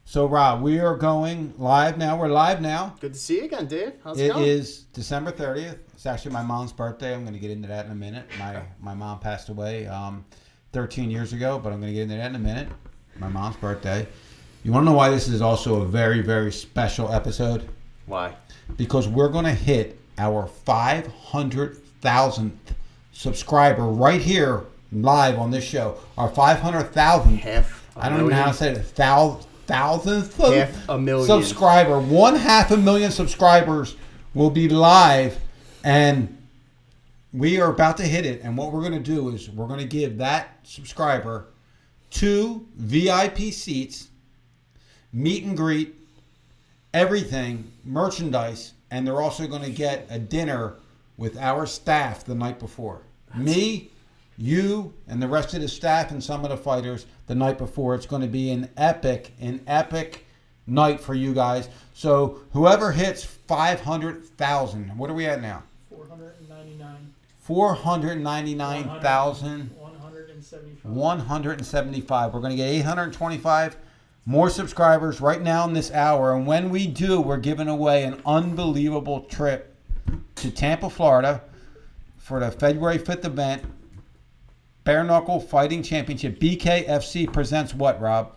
So, Rob, we are going live now. We're live now. Good to see you again, Dave. How's it going? It is December 30th. It's actually my mom's birthday. I'm going to get into that in a minute. My mom passed away 13 years ago, but I'm going to get into that in a minute. My mom's birthday. You want to know why this is also a very, very special episode? Why? Because we're going to hit our 500,000th subscriber right here live on this show. Our 500,000th. I don't even know how to say it. Thousandth 500,000 subscriber. 500,000 subscribers will be live, and we are about to hit it. And what we're going to do is we're going to give that subscriber 2 VIP seats, meet and greet, everything, merchandise, and they're also going to get a dinner with our staff the night before. Me, you, and the rest of the staff and some of the fighters the night before. It's going to be an epic night for you guys. So whoever hits 500,000, what are we at now? 499,000. 175. We're going to get 825 more subscribers right now in this hour. And when we do, we're giving away an unbelievable trip to Tampa, Florida for the February 5th event. Bare Knuckle Fighting Championship. BKFC presents what, Rob?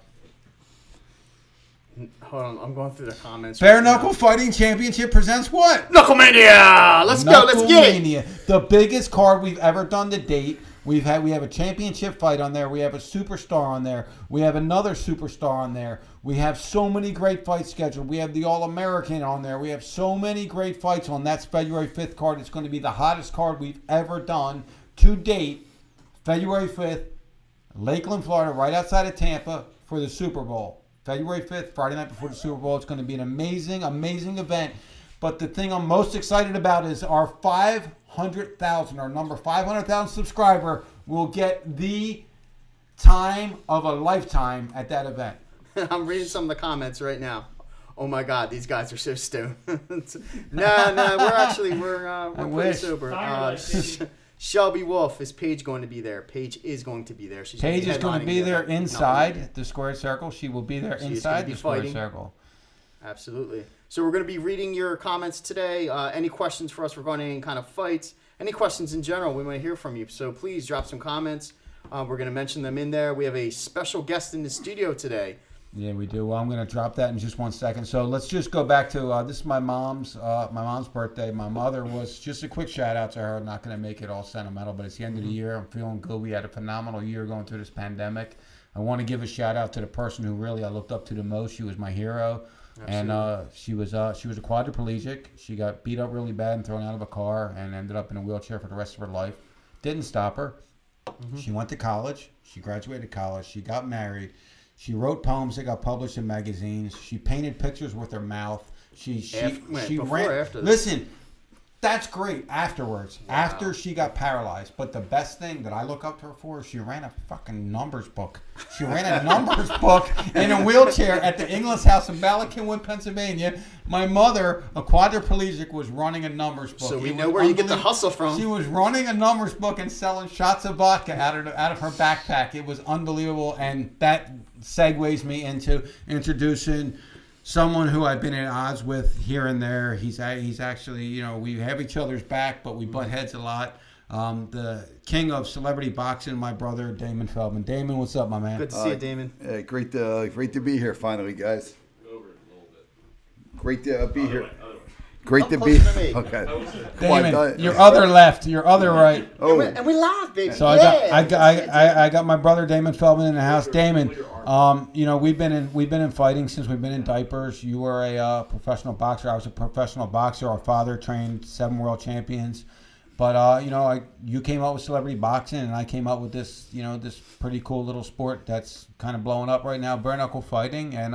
Hold on, I'm going through the comments. Bare Knuckle Fighting Championship presents what? Knucklemania! Let's go, let's get it! The biggest card we've ever done to date. We have a championship fight on there. We have a superstar on there. We have another superstar on there. We have so many great fights scheduled. We have the All-American on there. We have so many great fights on that February 5th card. It's going to be the hottest card we've ever done to date. February 5th, Lakeland, Florida, right outside of Tampa for the Super Bowl. February 5th, Friday night before the Super Bowl. It's going to be an amazing, amazing event. But the thing I'm most excited about is our 500,000, our number 500,000 subscriber will get the time of a lifetime at that event. I'm reading some of the comments right now. Oh my God, these guys are so stoned. we're pretty sober. Shelby Wolf, is Paige going to be there? Paige is going to be there. Paige is going to be there inside the squared circle. She will be there inside the squared circle. Absolutely. So we're going to be reading your comments today. Any questions for us regarding any kind of fights? Any questions in general? We want to hear from you. So please drop some comments. We're going to mention them in there. We have a special guest in the studio today. Yeah, we do. Well, I'm going to drop that in just 1 second. So let's just go back to this is my mom's birthday. My mother was, just a quick shout out to her. I'm not going to make it all sentimental, but it's the end of the year. I'm feeling good. We had a phenomenal year going through this pandemic. I want to give a shout out to the person who really I looked up to the most. She was my hero. Absolutely. And she was a quadriplegic. She got beat up really bad and thrown out of a car and ended up in a wheelchair for the rest of her life. Didn't stop her. Mm-hmm. She went to college. She graduated college. She got married. She wrote poems that got published in magazines. She painted pictures with her mouth. She ran. Listen, that's great afterwards. Wow. After she got paralyzed. But the best thing that I look up to her for is she ran a fucking numbers book. She ran a numbers book in a wheelchair at the Inglis House in Ballackinwood, Pennsylvania. My mother, a quadriplegic, was running a numbers book. So we know where you get the hustle from. She was running a numbers book and selling shots of vodka out of her backpack. It was unbelievable, and that segues me into introducing someone who I've been at odds with here and there. He's actually, we have each other's back, but we butt heads a lot. The king of celebrity boxing, my brother, Damon Feldman. Damon, what's up, my man? Good to see you, Damon. Great to be here finally, guys. Over it a little bit. Great to be here. Other way. Great to be. Okay. Damon, your other left, your other right. Oh, and we laugh, baby. So I got my brother Damon Feldman in the house. Damon, we've been in fighting since we've been in diapers. You were a professional boxer. I was a professional boxer. Our father trained 7 world champions. But you came out with celebrity boxing, and I came out with this, this pretty cool little sport that's kind of blowing up right now, bare knuckle fighting, and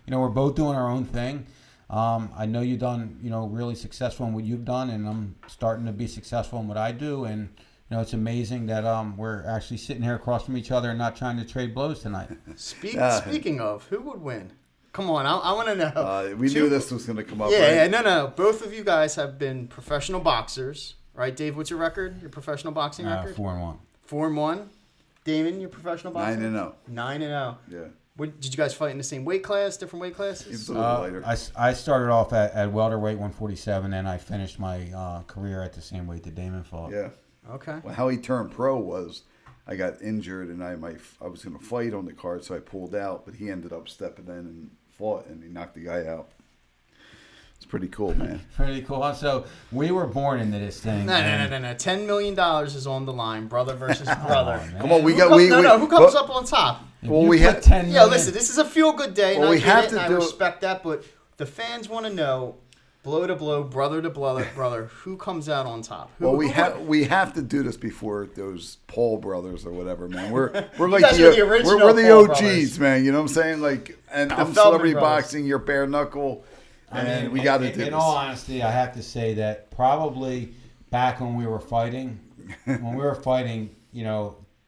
we're both doing our own thing. I know you've done, really successful in what you've done, and I'm starting to be successful in what I do, and it's amazing that we're actually sitting here across from each other and not trying to trade blows tonight. Speaking of, who would win? Come on, I want to know. We knew this was going to come up. Yeah, no. Both of you guys have been professional boxers. Right, Dave, what's your record? Your professional boxing record? 4-1. 4-1. Damon, your professional boxing? 9-0. 9-0. Yeah. Did you guys fight in the same weight class, different weight He was classes? a little lighter. I started off at welterweight 147, and I finished my career at the same weight that Damon fought. Yeah. Okay. Well, how he turned pro was I got injured and I was going to fight on the card, so I pulled out, but he ended up stepping in and fought, and he knocked the guy out. It's pretty cool, man. Pretty cool. So we were born into this thing. No. $10 million is on the line, brother versus brother. Come on, Who comes up on top? Well, we had 10 Yeah, million, listen, this is a feel-good day, and Well, I we get have it, to and I do it- respect that, but the fans want to know, blow to blow, brother to brother, who comes out on top? Well, we have to do this before those Paul brothers or whatever, man. We're like guys are the original we're the Paul OGs, brothers. man. You know what I'm saying? Like, and I'm Feldman celebrity brothers. boxing. You're bare knuckle, I and mean, we got to do in this. all honesty, I have to say that probably back when we were fighting,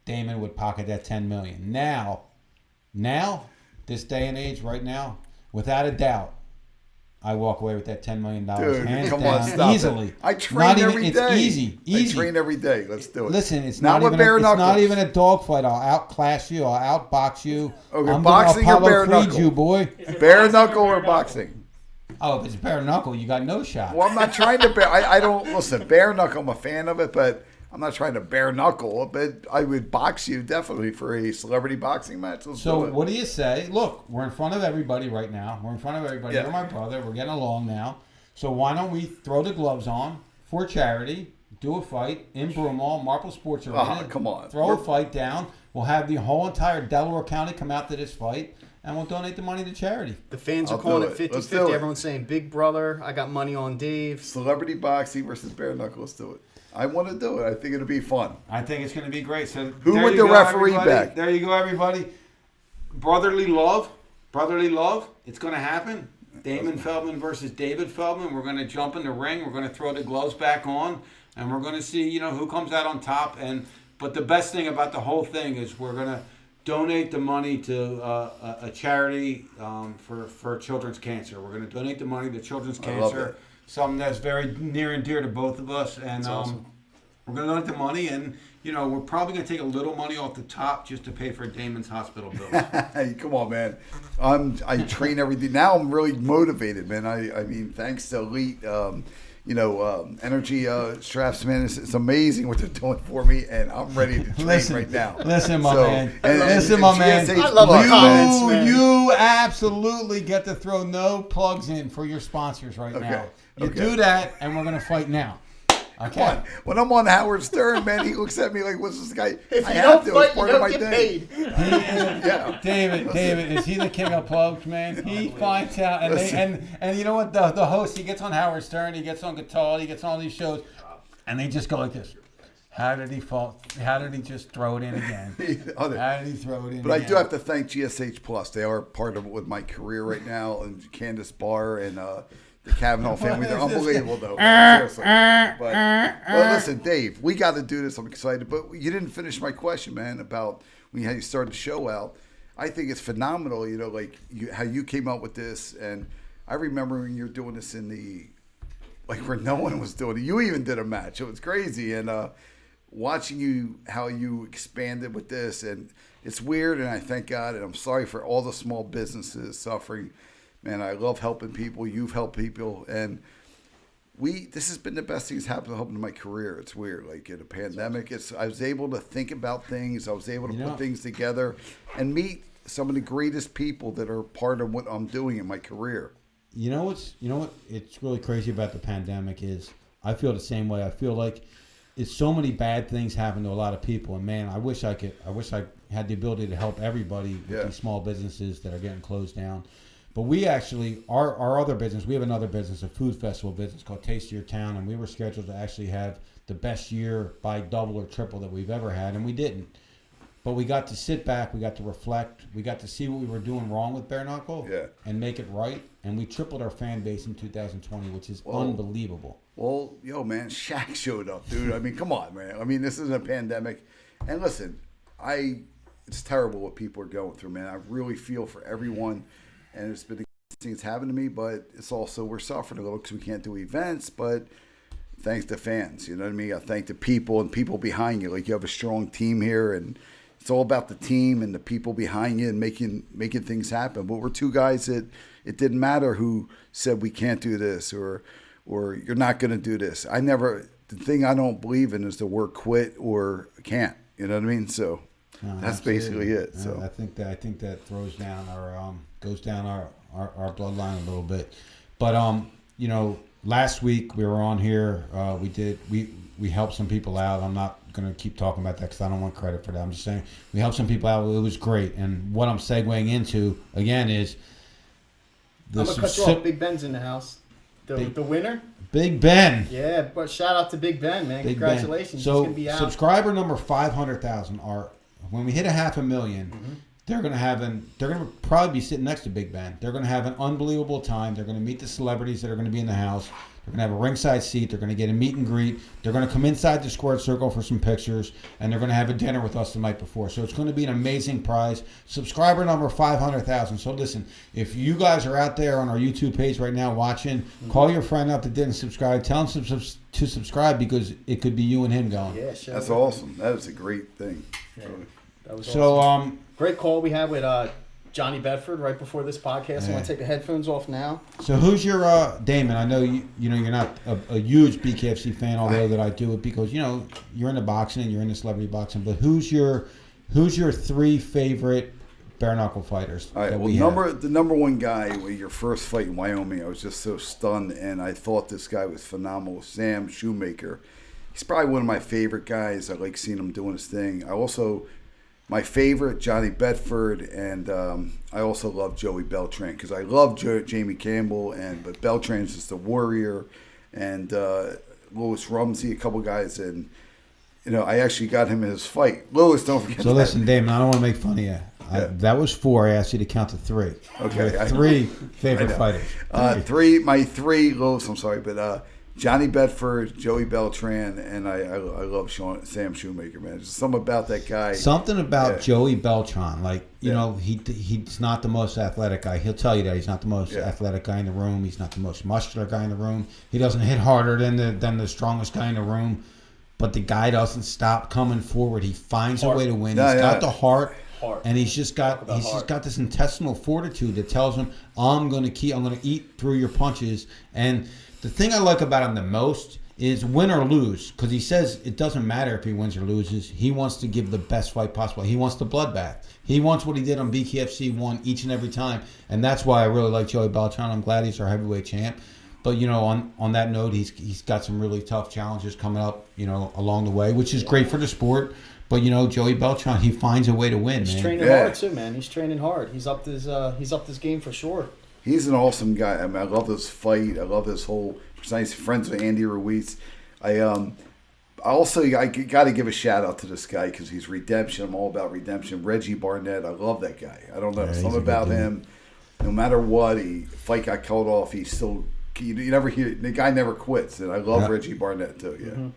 Damon would pocket that 10 million. Now, this day and age, right now, without a doubt, I walk away with that $10 million Dude, hands come down, on, stop easily. it. I train Not even, every it's day. easy. I train every day. Let's do it. Listen, it's Not not, with even bare it's not knuckles. even a dogfight. I'll outclass you. I'll outbox you. Okay, I'm boxing gonna or bare Apollo Creed knuckle? you, boy. Bare knuckle or boxing? Oh, if it's bare knuckle, you got no shot. Well, I'm not trying to bare. I don't listen. Bare knuckle, I'm a fan of it, but I'm not trying to bare knuckle. But I would box you definitely for a celebrity boxing match. Let's So do it. what do you say? Look, we're in front of everybody right now. We're in front of everybody. Yeah. You're my brother. We're getting along now. So why don't we throw the gloves on for charity? Do a fight in Broomall, Marple Sports Arena. Come on. Throw a fight down. We'll have the whole entire Delaware County come out to this fight, and we'll donate the money to charity. The fans are I'll calling do it it. Let's 50-50. do it. Everyone's saying, big brother, I got money on Dave. Celebrity boxing versus bare knuckle. Let's do it. I want to do it. I think it'll be fun. I think it's going to be great. So Who there would you the go, referee everybody. back? There you go, everybody. Brotherly love. It's going to happen. Damon Feldman versus David Feldman. We're going to jump in the ring. We're going to throw the gloves back on, and we're going to see, who comes out on top. But the best thing about the whole thing is we're going to donate the money to a charity for children's cancer. We're going to donate the money to children's I love cancer, it. something that's very near and dear to both of us. And awesome. we're going to donate the money, and we're probably going to take a little money off the top just to pay for Damon's hospital bills. Hey, come on, man. I train every day. Now I'm really motivated, man. I mean, thanks to Elite, Energy Straps, man. It's amazing what they're doing for me, and I'm ready to train right now. Listen, my man. And GSH I love Plus, the comments, man. You absolutely get to throw no plugs in for your sponsors right now. You okay. do that, and we're going to fight now. Okay. Come on. When I'm on Howard Stern, man, he looks at me like, "What's this guy?" If I you have don't to. fight, It's you part of don't my get day. paid. Yeah. David, is he the king of plugs, man? He finds out, and you know what? The host, he gets on Howard Stern, he gets on Guitar, he gets on all these shows, and they just go like this. How did he fall? How did he just throw it in again? How did he throw it in But again? I do have to thank GSH Plus. They are part of it with my career right now, and Candace Barr and the Kavanaugh family. They're unbelievable, though. Man. Seriously. But listen, Dave, we got to do this. I'm excited. But you didn't finish my question, man, about how you started the show out. I think it's phenomenal, how you came up with this. And I remember when you were doing this where no one was doing it. You even did a match. It was crazy. And watching you, how you expanded with this. And it's weird, and I thank God. And I'm sorry for all the small businesses suffering. Man, I love helping people. You've helped people, and this has been the best thing that's happened in my career. It's weird, like in a pandemic. I was able to think about things. I was able to put things together and meet some of the greatest people that are part of what I'm doing in my career. You know what? It's really crazy about the pandemic is I feel the same way. I feel like it's so many bad things happen to a lot of people, and man, I wish I had the ability to help everybody with these small businesses that are getting closed down. But we actually, our other business, we have another business, a food festival business called Taste of Your Town, and we were scheduled to actually have the best year by double or triple that we've ever had, and we didn't. But we got to sit back, we got to reflect, we got to see what we were doing wrong with Bare Knuckle and make it right, and we tripled our fan base in 2020, which is unbelievable. Well, man, Shaq showed up, dude. I mean, come on, man. I mean, this is a pandemic. And listen, it's terrible what people are going through, man. I really feel for everyone. And it's been things happening to me, but it's also we're suffering a little because we can't do events. But thanks to fans, you know what I mean. I thank the people and people behind you. Like you have a strong team here, and it's all about the team and the people behind you and making things happen. But we're two guys that it didn't matter who said we can't do this or you're not going to do this. The thing I don't believe in is the word quit or can't. You know what I mean? So that's basically it. So I think that throws down goes down our bloodline a little bit. But last week we were on here. We helped some people out. I'm not going to keep talking about that because I don't want credit for that. I'm just saying we helped some people out. It was great. And what I'm segueing into again is I'm gonna cut you off. Big Ben's in the house. The winner. Big Ben. Yeah, but shout out to Big Ben, man. Big Congratulations. Ben. So he's gonna be out. Subscriber number 500,000 when we hit 500,000, they're gonna probably be sitting next to Big Ben. They're gonna have an unbelievable time. They're gonna meet the celebrities that are gonna be in the house. They're gonna have a ringside seat. They're gonna get a meet and greet. They're gonna come inside the squared circle for some pictures, and they're gonna have a dinner with us the night before. So it's gonna be an amazing prize. Subscriber number 500,000. So listen, if you guys are out there on our YouTube page right now watching, call your friend up that didn't subscribe. Tell him to subscribe because it could be you and him going. Yeah, sure. that's awesome. That is a great thing. Yeah, that was so awesome. Great call we had with Johnny Bedford right before this podcast. I want to take the headphones off now. So who's your Damon? I know you're not a huge BKFC fan, although that I do it because you're into boxing and you're into celebrity boxing. But who's your 3 favorite bare knuckle fighters? All right. Well, the number one guy with your first fight in Wyoming, I was just so stunned, and I thought this guy was phenomenal. Sam Shoemaker. He's probably one of my favorite guys. I like seeing him doing his thing. My favorite, Johnny Bedford, and I also love Joey Beltran because I love Jamie Campbell, but Beltran's just a warrior, and Louis Rumsey, a couple guys, and I actually got him in his fight. Louis, don't forget. So listen, Damon, I don't want to make fun of you. That was 4. I asked you to count to 3. Okay, 3 favorite fighters. My 3, Louis. I'm sorry, but Johnny Bedford, Joey Beltran, and I love Sam Shoemaker, man. There's something about that guy. Something about Joey Beltran. He's not the most athletic guy. He'll tell you that. He's not the most athletic guy in the room. He's not the most muscular guy in the room. He doesn't hit harder than the strongest guy in the room. But the guy doesn't stop coming forward. He finds a way to win. He's got the heart. And he's just got this intestinal fortitude that tells him, I'm going to eat through your punches. And the thing I like about him the most is win or lose, because he says it doesn't matter if he wins or loses. He wants to give the best fight possible. He wants the bloodbath. He wants what he did on BKFC 1 each and every time, and that's why I really like Joey Beltran. I'm glad he's our heavyweight champ. But on that note, he's got some really tough challenges coming up, along the way, which is great for the sport. But Joey Beltran, he finds a way to win. He's training hard too, man. He's training hard. He's upped his game for sure. He's an awesome guy. I mean, I love this fight. I love this whole. He's friends with Andy Ruiz. I got to give a shout out to this guy because he's redemption. I'm all about redemption. Reggie Barnett. I love that guy. I don't know something about him. No matter what, fight got called off. He's still. You never hear the guy never quits, and I love Reggie Barnett too. Yeah. Mm-hmm.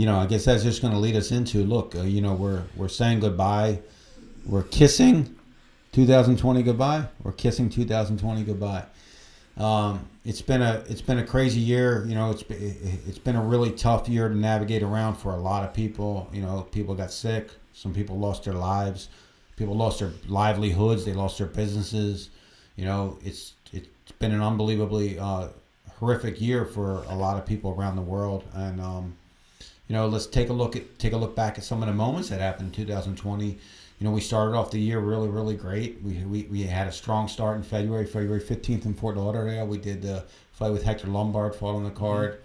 I guess that's just going to lead us into we're saying goodbye. We're kissing 2020 goodbye. We're kissing 2020 goodbye. It's been a crazy year. It's been a really tough year to navigate around for a lot of people. People got sick. Some people lost their lives. People lost their livelihoods. They lost their businesses. It's been an unbelievably horrific year for a lot of people around the world. And let's take a look back at some of the moments that happened in 2020. We started off the year really, really great. We had a strong start in February 15th in Fort Lauderdale. We did the fight with Hector Lombard, fought on the card.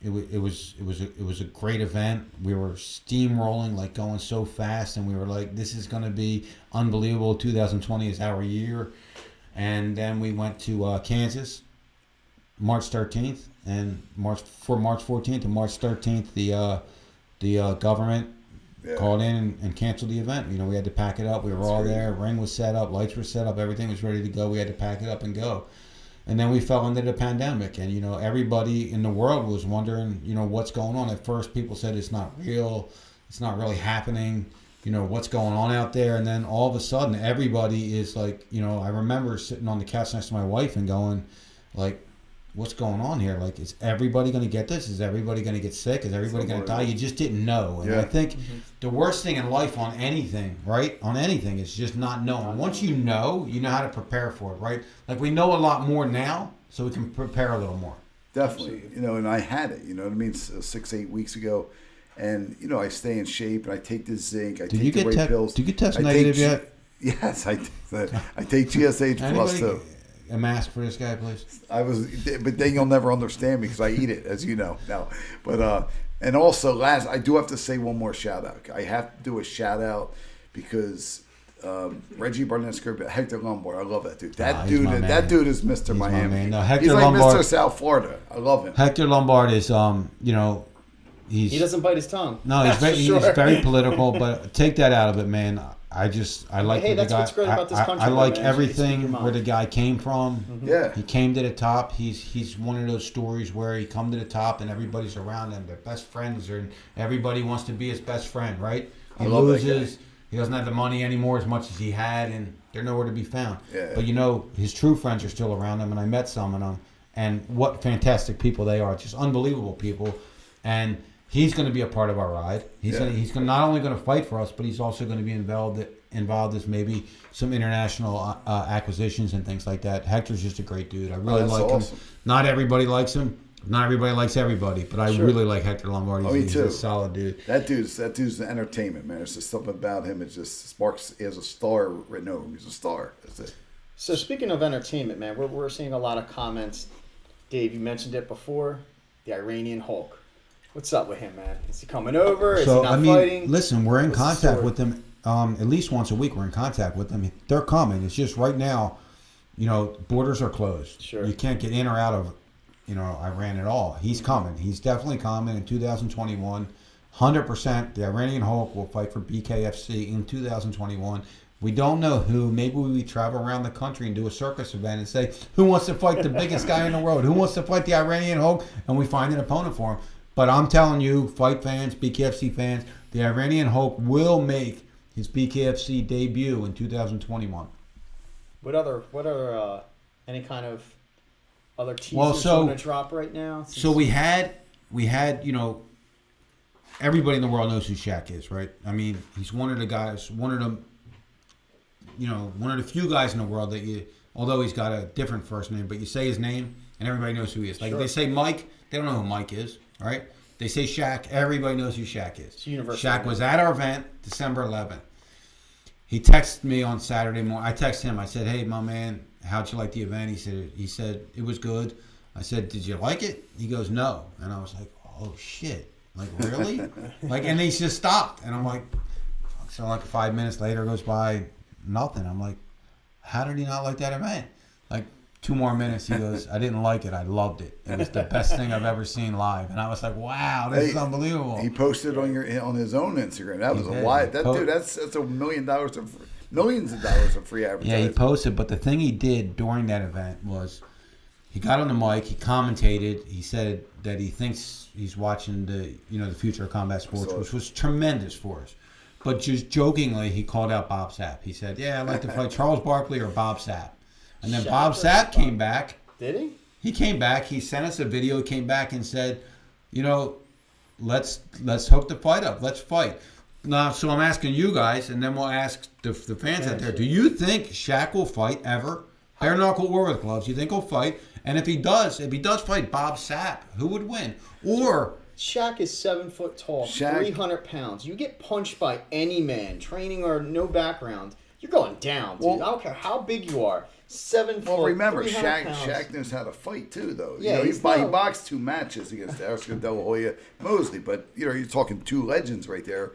It was a great event. We were steamrolling, going so fast, and we were like, this is going to be unbelievable. 2020 is our year. And then we went to Kansas, March 13th, and March 14th and March 13th, the government called in and canceled the event. We had to pack it up. We were all there. Ring was set up. Lights were set up. Everything was ready to go. We had to pack it up and go. And then we fell into the pandemic. And, everybody in the world was wondering, what's going on. At first, people said it's not real. It's not really happening. What's going on out there. And then all of a sudden, everybody is like, I remember sitting on the couch next to my wife and going, like, what's going on here? Like, is everybody going to get this? Is everybody going to get sick? Is everybody going to die? You just didn't know. And I think the worst thing in life on anything, right? On anything is just not knowing. Once you know how to prepare for it, right? Like, we know a lot more now, so we can prepare a little more. Definitely. And I had it, you know what I mean, 6-8 weeks ago. And, I stay in shape, and I take the zinc, I take the right pills. Did you get test negative yet? Yes, I take GSH plus too. A mask for this guy, please. But then you'll never understand me because I eat it, as you know. No, but and also I do have to say one more shout out. I have to do a shout out because Reggie Barnett's Hector Lombard. I love that dude. That dude is Mr. He's Miami. No, Hector he's like Lombard, Mr. South Florida. I love him. Hector Lombard is he doesn't bite his tongue. No, he's very political. But take that out of it, man. I like hey, the that's guy. what's great about this country. I like man. everything where the guy came from. Mm-hmm. Yeah, he came to the top. He's one of those stories where he come to the top and everybody's around him. They're best friends, and everybody wants to be his best friend, right? He loses. He doesn't have the money anymore as much as he had, and they're nowhere to be found. Yeah. But his true friends are still around him, and I met some of them, and what fantastic people they are. Just unbelievable people, and he's going to be a part of our ride. He's not only going to fight for us, but he's also going to be involved as maybe some international acquisitions and things like that. Hector's just a great dude. I really like him. Not everybody likes him. Not everybody likes everybody, but I really like Hector Lombard. He's a solid dude. That dude's the entertainment, man. There's just something about him. It just sparks. He has a star written over him. He's a star. That's it. So speaking of entertainment, man, we're seeing a lot of comments. Dave, you mentioned it before. The Iranian Hulk. What's up with him, man? Is he coming over? Is he not fighting? Listen, we're in contact with them at least once a week. We're in contact with them. They're coming. It's just right now, borders are closed. Sure. You can't get in or out of, Iran at all. He's coming. He's definitely coming in 2021. 100%. The Iranian Hulk will fight for BKFC in 2021. We don't know who. Maybe we travel around the country and do a circus event and say, who wants to fight the biggest guy in the world? Who wants to fight the Iranian Hulk? And we find an opponent for him. But I'm telling you, fight fans, BKFC fans, the Iranian Hulk will make his BKFC debut in 2021. What other any kind of other teasers going to drop right now? So we had everybody in the world knows who Shaq is, right? I mean, he's one of the guys, one of the few guys in the world that although he's got a different first name, but you say his name and everybody knows who he is. Like if they say Mike, they don't know who Mike is, all right? They say Shaq, everybody knows who Shaq is. Shaq was at our event December 11th. He texted me on Saturday morning. I texted him. I said, "Hey, my man, how'd you like the event?" He said it was good. I said, "Did you like it?" He goes, "No." And I was like, "Oh shit. Like really?" And he just stopped. And I'm like, so like 5 minutes later goes by, nothing. I'm like, how did he not like that event? Like 2 more minutes, he goes, "I didn't like it. I loved it. It was the best thing I've ever seen live." And I was like, "Wow, this is unbelievable." He posted on his own Instagram. That was a wide. Dude, that's $1 million of millions of dollars of free advertising. Yeah, he posted. But the thing he did during that event was, he got on the mic. He commentated. He said that he thinks he's watching the future of combat sports, which was tremendous for us. But just jokingly, he called out Bob Sapp. He said, "Yeah, I'd like to fight Charles Barkley or Bob Sapp." And then Bob Sapp came back. Did he? He came back. He sent us a video. He came back and said, let's hook the fight up. Let's fight. Now, so I'm asking you guys, and then we'll ask the fans out there. Do you think Shaq will fight ever? Bare knuckle or with gloves? You think he'll fight? And if he does fight Bob Sapp, who would win? Or Shaq is 7 foot tall, 300 pounds. You get punched by any man, training or no background, you're going down, dude. I don't care how big you are. 7 foot. Well, remember, 300 pounds. Shaq knows how to fight too, though. Yeah, he boxed 2 matches against Oscar De La Hoya Mosley, but you're talking 2 legends right there.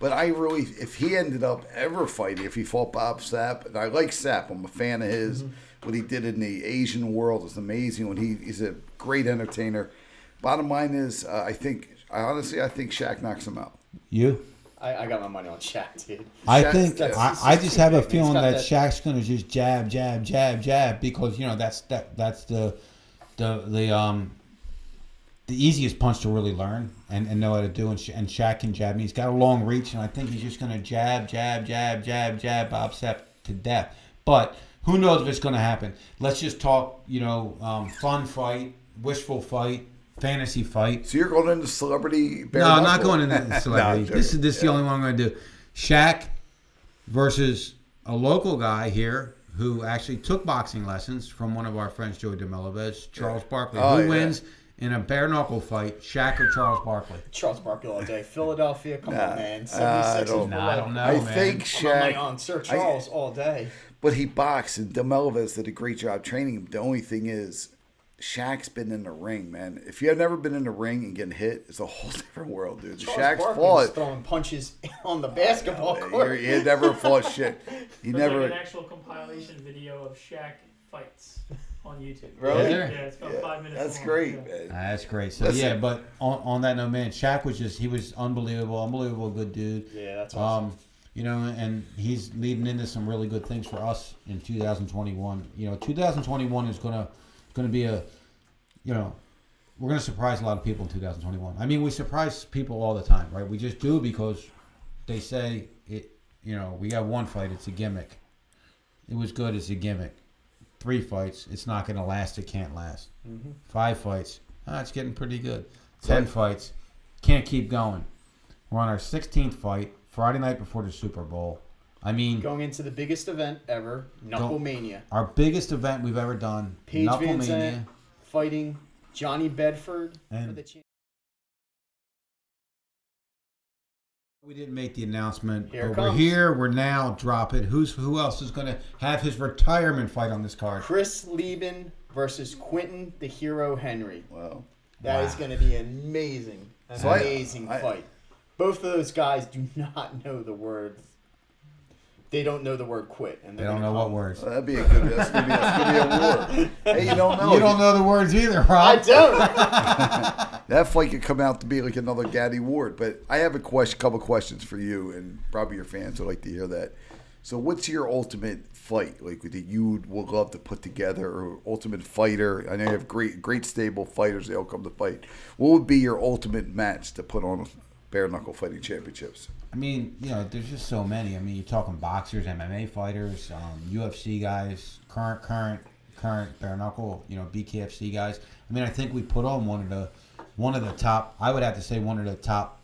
But if he ended up ever fighting, if he fought Bob Sapp, and I like Sapp, I'm a fan of his. Mm-hmm. What he did in the Asian world is amazing. He's a great entertainer. Bottom line is, I think Shaq knocks him out. You? I got my money on Shaq, dude. I just have a feeling that Shaq's going to just jab because that's the easiest punch to really learn and know how to do. And Shaq can jab. And he's got a long reach, and I think he's just going to jab Bob Sapp to death. But who knows if it's going to happen? Let's just talk, fun fight. wishful fight, fantasy fight. So you're going into celebrity bare No, I'm not knuckle? going into celebrity. No, This is the only one I'm going to do. Shaq versus a local guy here who actually took boxing lessons from one of our friends, Joey DeMelovez, Charles Barkley. Who wins in a bare knuckle fight, Shaq or Charles Barkley? Charles Barkley all day. Philadelphia, come on, man. I 76 don't know, I man. think I'm Shaq. on Sir Charles all day. But he boxed, and DeMelovez did a great job training him. The only thing is, Shaq's been in the ring, man. If you have never been in the ring and getting hit, it's a whole different world, dude. Charles Shaq's Barkley was fought. throwing punches on the basketball court. He never fought shit. He There's never. like an actual compilation video of Shaq fights on YouTube. Really? Is there? Yeah, it's about 5 minutes That's long. great, Yeah. man. That's great. So, Listen. yeah, but on that note, man, Shaq was he was unbelievable good dude. Yeah, that's awesome. You know, and he's leading into some really good things for us in 2021. You know, 2021 is gonna be a, you know, we're gonna surprise a lot of people in 2021. I mean, we surprise people all the time, right? We just do because they say it. You know, we got one fight, it's a gimmick. It was good, it's a gimmick. 3 fights, it's not gonna last. It can't last. 5 fights, it's getting pretty good. 10 fights, can't keep going. We're on our 16th fight. Friday night before the Super Bowl. I mean, Going into the biggest event ever, Knucklemania. our biggest event we've ever done, Paige VanZant Knucklemania. fighting Johnny Bedford for And the championship. we didn't make the announcement, Here it but we're comes. here. We're now. Drop it. Who else is going to have his retirement fight on this card? Chris Lieben versus Quentin the Hero Henry. Wow. That is Wow. going to be an amazing I- fight. Both of those guys do not know the word. They don't know the word quit, and They they're don't gonna know what come- words. That's gonna be a war. Hey, you don't know. You don't know the words either, I Rob. don't. That fight could come out to be like another Gaddy Ward. But I have a couple questions for you, and probably your fans would like to hear that. So, what's your ultimate fight like that you would love to put together, or ultimate fighter? I know you have great stable fighters. They all come to fight. What would be your ultimate match to put on bare knuckle fighting championships? I mean, you know, there's just so many. I mean, you're talking boxers, MMA fighters, UFC guys, current bare knuckle, you know, BKFC guys. I mean, I think we put on one of the top. I would have to say one of the top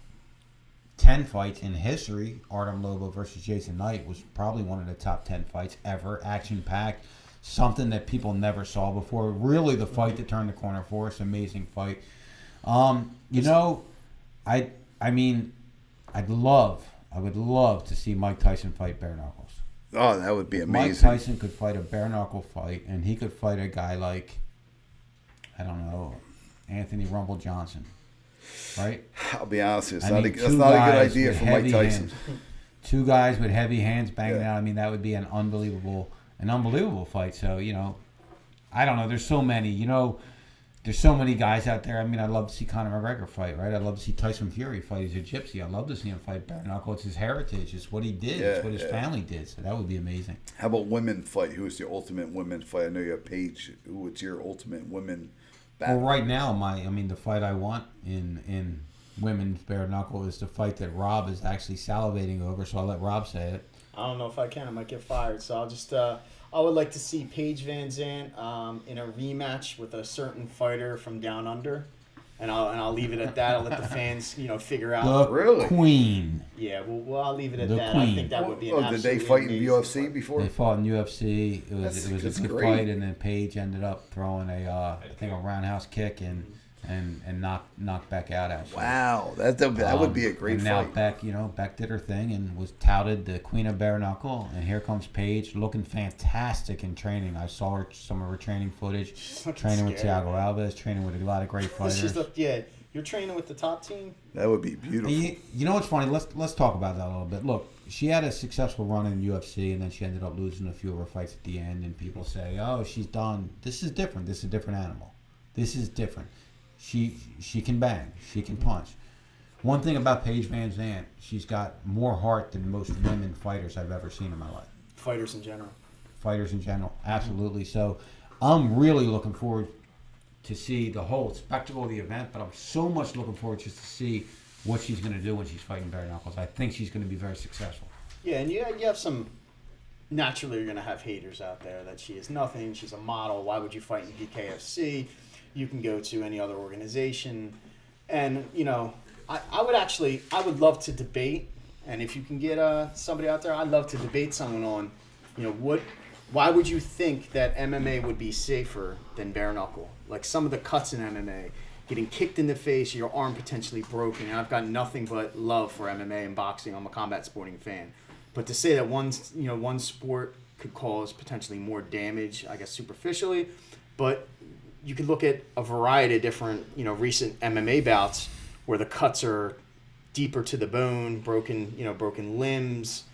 10 fights in history. Artem Lobo versus Jason Knight was probably one of the top 10 fights ever. Action packed, something that people never saw before. Really, the fight that turned the corner for us. Amazing fight. You know, I mean, I would love to see Mike Tyson fight bare knuckles. Oh, that would be Mike amazing. Tyson could fight a bare knuckle fight, and he could fight a guy like, I don't know, Anthony Rumble Johnson, right? I'll be honest with you, I mean, that's two not a good guys idea with for Mike heavy Tyson. hands. 2 guys with heavy hands banging Yeah. out. I mean, that would be an unbelievable fight. So, you know, I don't know. There's so many. You know, there's so many guys out there. I mean, I'd love to see Conor McGregor fight, right? I'd love to see Tyson Fury fight. He's a gypsy. I'd love to see him fight bare knuckle. It's his heritage. It's what he did. It's what his family did. So that would be amazing. How about women fight? Who is the ultimate women fight? I know you have Paige. What's your ultimate women battle? Well, right now, the fight I want in women's bare knuckle is the fight that Rob is actually salivating over. So I'll let Rob say it. I don't know if I can. I might get fired. So I'll just. I would like to see Paige VanZant in a rematch with a certain fighter from down under, and I'll leave it at that. I'll let the fans, figure out. The Really? Queen. Yeah, well, I'll leave it at The that. Queen. I think that would be an Oh, did they absolutely fight in amazing UFC fight. before? They fought in UFC. It That's was a good great. fight, and then Paige ended up throwing a roundhouse kick and knocked Beck out. Actually, Wow, that would be a great and now fight. Beck did her thing and was touted the Queen of Bare Knuckle. And here comes Paige, looking fantastic in training. I saw some of her training footage, looking training with scary, Thiago Alves, training with a lot of great fighters. You're training with the top team. That would be beautiful. You know what's funny? Let's talk about that a little bit. Look, she had a successful run in UFC, and then she ended up losing a few of her fights at the end. And people say, "Oh, she's done." This is different. This is a different animal. This is different. She can bang. She can punch. One thing about Paige VanZant, she's got more heart than most women fighters I've ever seen in my life. Fighters in general. Fighters in general, absolutely. So, I'm really looking forward to see the whole spectacle of the event, but I'm so much looking forward just to see what she's going to do when she's fighting bare knuckles. I think she's going to be very successful. Yeah, and you have some. Naturally, you're going to have haters out there that she is nothing. She's a model. Why would you fight in BKFC? You can go to any other organization. And, you know, I would love to debate. And if you can get somebody out there, I'd love to debate someone on, you know, why would you think that MMA would be safer than bare knuckle? Like some of the cuts in MMA, getting kicked in the face, your arm potentially broken. And I've got nothing but love for MMA and boxing. I'm a combat sporting fan. But to say that one sport could cause potentially more damage, I guess superficially, but you could look at a variety of different, you know, recent MMA bouts where the cuts are deeper to the bone, broken limbs,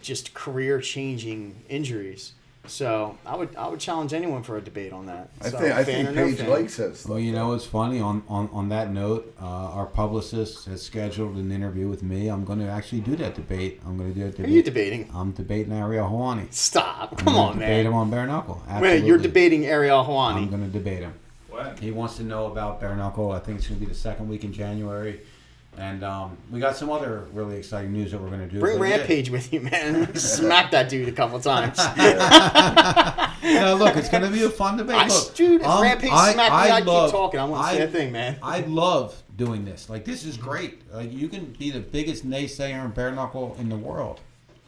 just career-changing injuries. So I would challenge anyone for a debate on that. I So, think fan or no Paige fan. likes us. Well, you know what's funny? On that note, our publicist has scheduled an interview with me. I'm going to actually do that debate. I'm going to do that Who debate. are you debating? I'm debating Ariel Hawani. Stop. I'm Come gonna on, debate man. him on bare knuckle. Wait, Absolutely. you're debating Ariel I'm Hawani. going to debate him. When? He wants to know about bare knuckle. I think it's going to be the second week in January. And we got some other really exciting news that we're going to do. Bring But yeah. Rampage with you, man. Smack that dude a couple times. No, look, it's going to be a fun debate. Look, Dude, if Rampage smacked me, I'd love- keep talking. I want to say a thing, man. I love doing this. Like, this is great. Like, you can be the biggest naysayer in bare knuckle in the world.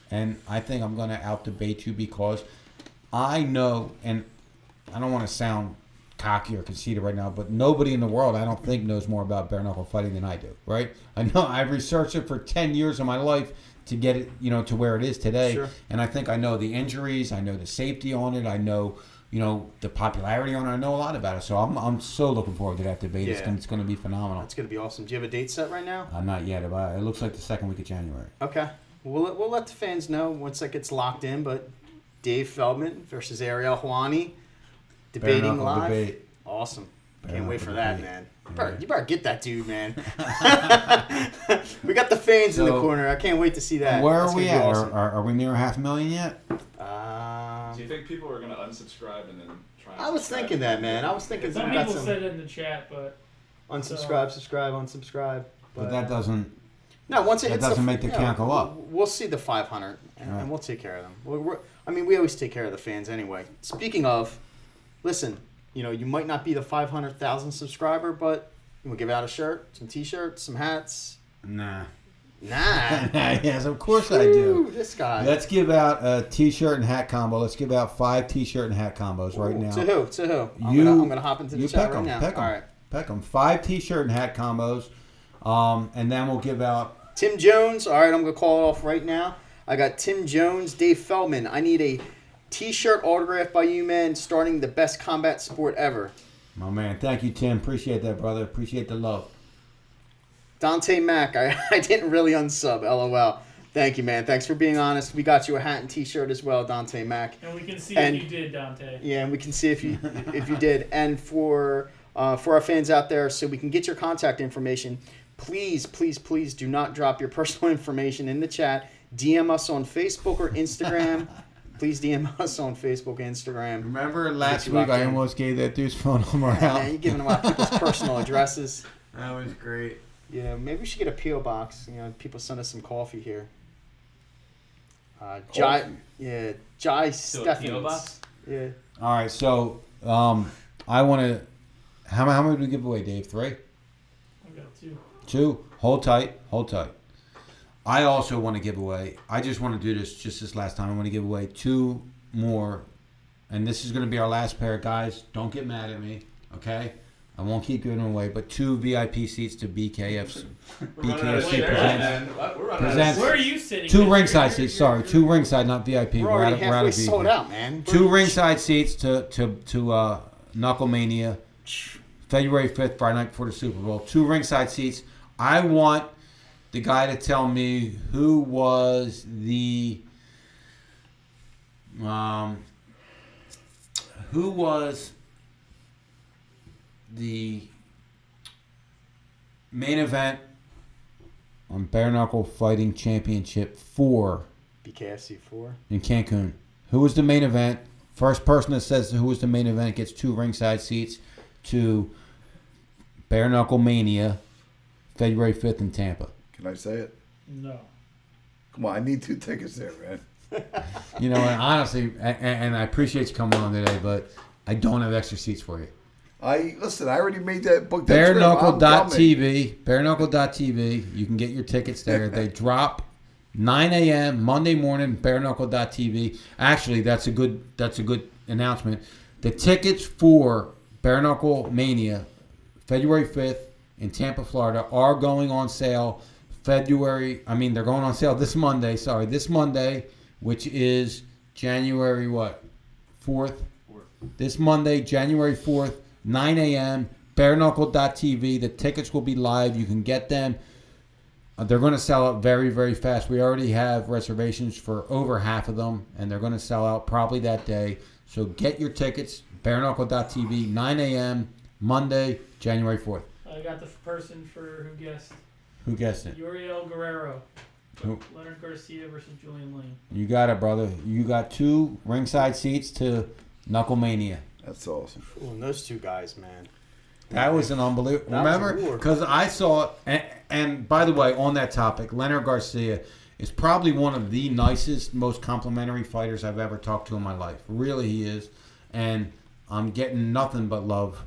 And I think I'm going to out-debate you because I know, and I don't want to sound cocky or conceited right now, but nobody in the world, I don't think, knows more about bare knuckle fighting than I do, right? I know I've researched it for 10 years of my life to get it, you know, to where it is today. Sure. And I think I know the injuries, I know the safety on it, I know, you know, the popularity on it, I know a lot about it. So I'm so looking forward to that debate. Yeah. It's going to be phenomenal. That's going to be awesome. Do you have a date set right now? Not yet, but it looks like the second week of January. Okay. We'll let the fans know once that gets locked in, but Dave Feldman versus Ariel Hawani, debating knuckle live. debate. Awesome. Bare Can't wait knuckle for that, debate. man. Yeah. You better get that dude, man. We got the fans in the So, corner. I can't wait to see that. Where That's are we gonna be at? awesome. Are we near 500,000 yet? Do you think people are going to unsubscribe and then try and I was subscribe thinking that, again? man. I was thinking Some we got people some said it in the chat, but unsubscribe, subscribe, unsubscribe. But that doesn't. No, once it That hits doesn't make the count go up. We'll see the 500, and, Right. and we'll take care of them. We always take care of the fans anyway. Speaking of, listen, you know, you might not be the 500,000 subscriber, but we'll give out a shirt, some T-shirts, some hats. Nah. Nah. Yes, of course I do. Ooh, this guy. Let's give out a T-shirt and hat combo. Let's give out 5 T-shirt and hat combos right Ooh, now. To who? To who? I'm You- gonna hop into the You chat pick right them. now. Pick them. All right. Pick them. 5 T-shirt and hat combos, and then we'll give out. Tim Jones. All right, I'm gonna call it off right now. I got Tim Jones, Dave Feldman. I need a T-shirt autographed by you, man. Starting the best combat sport ever. My man, thank you, Tim. Appreciate that, brother. Appreciate the love. Dante Mack, I didn't really unsub, LOL. Thank you, man. Thanks for being honest. We got you a hat and T-shirt as well, Dante Mack. and we can see And- if you did, Dante. Yeah, and we can see if you did. And for our fans out there, so we can get your contact information, please do not drop your personal information in the chat. DM us on Facebook or Instagram. Please DM us on Facebook and Instagram. Remember last you week locked I in. almost gave that dude's phone number Yeah, out. man, you're giving them out people's personal addresses. That was great. You know, maybe we should get a P.O. box. You know, people send us some coffee here. Jai So a P.O. box? Steffens. Yeah. All right, so I want to. How many did we give away, Dave? 3? I got 2. 2? Hold tight. Hold tight. I also want to give away. I just want to do this just this last time. I want to give away 2 more, and this is going to be our last pair, guys. Don't get mad at me, okay? I won't keep giving them away, but 2 VIP seats to BKFC. BKFC presents. presents Where are you sitting? 2 You're- ringside you're- seats. you're- Sorry, 2 ringside, not VIP. We're We're already out of halfway VIP. sold out, man. 2 ringside seats to Knuckle Mania, February 5th, Friday night before the Super Bowl. 2 ringside seats. I want the guy to tell me who was the main event on Bare Knuckle Fighting Championship 4 BKFC 4. in Cancun. Who was the main event? First person that says who was the main event gets 2 ringside seats to Bare Knuckle Mania, February 5th in Tampa. Can I say it? No. Come on, I need 2 tickets there, man. You know, and honestly, and I appreciate you coming on today, but I don't have extra seats for you. I already made that book. That trip. I'm coming. Bareknuckle.tv. You can get your tickets there. They drop 9 a.m. Monday morning. Bareknuckle.tv. Actually, that's a good announcement. The tickets for Bare Knuckle Mania, February 5th in Tampa, Florida, are going on sale. They're going on sale this Monday. Sorry, this Monday, which is January what? 4th. This Monday, January 4th. 9 a.m. Bareknuckle.tv. The tickets will be live. You can get them. They're going to sell out very, very fast. We already have reservations for over half of them, and they're going to sell out probably that day. So get your tickets. Bareknuckle.tv. 9 a.m. Monday, January 4th. I got the person who guessed. Who guessed it? Uriel Guerrero. Who? Leonard Garcia versus Julian Lane. You got it, brother. You got 2 ringside seats to Knuckle Mania. That's awesome. Ooh, and those 2 guys, man. That was an unbelievable. That was a Remember? war. Because I saw it, and by the way, on that topic, Leonard Garcia is probably one of the nicest, most complimentary fighters I've ever talked to in my life. Really, he is. And I'm getting nothing but love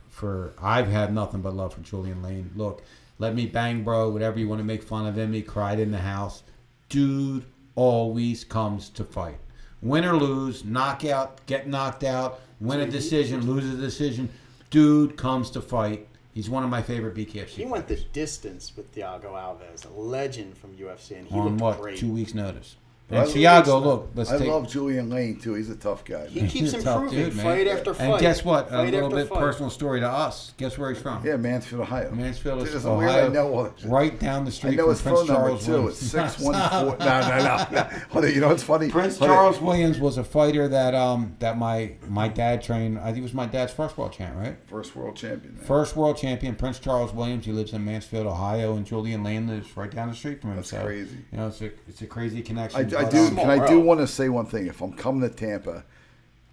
I've had nothing but love for Julian Lane. Look, let me bang, bro, whatever you want to make fun of him. He cried in the house. Dude always comes to fight. Win or lose, knockout, get knocked out, win a decision, lose a decision. Dude comes to fight. He's one of my favorite BKFC He went the distance with Thiago Alves, a legend from UFC, and he on looked what? great. 2 weeks' notice. I And love Thiago, look, I love Julian Lane too. He's a tough guy. He keeps He's a tough improving, dude, man. fight after fight. And guess what? A Fight little after bit fight. personal story to us. Guess where he's from? Yeah, Mansfield, Ohio. Mansfield Dude, is it's weird Ohio, I know all that. right down the street I know from his Prince phone number Charles too. Williams. It's 614. No. Hold on, you know what's funny? Prince Hold on. Charles Williams was a fighter that my dad trained. I think it was my dad's first world champ, right? First world champion. Man. First world champion, Prince Charles Williams. He lives in Mansfield, Ohio, and Julian Lane lives right down the street from him. That's so, crazy. You know, it's a crazy connection. I but, do. Small Can I do world. want to say one thing? If I'm coming to Tampa,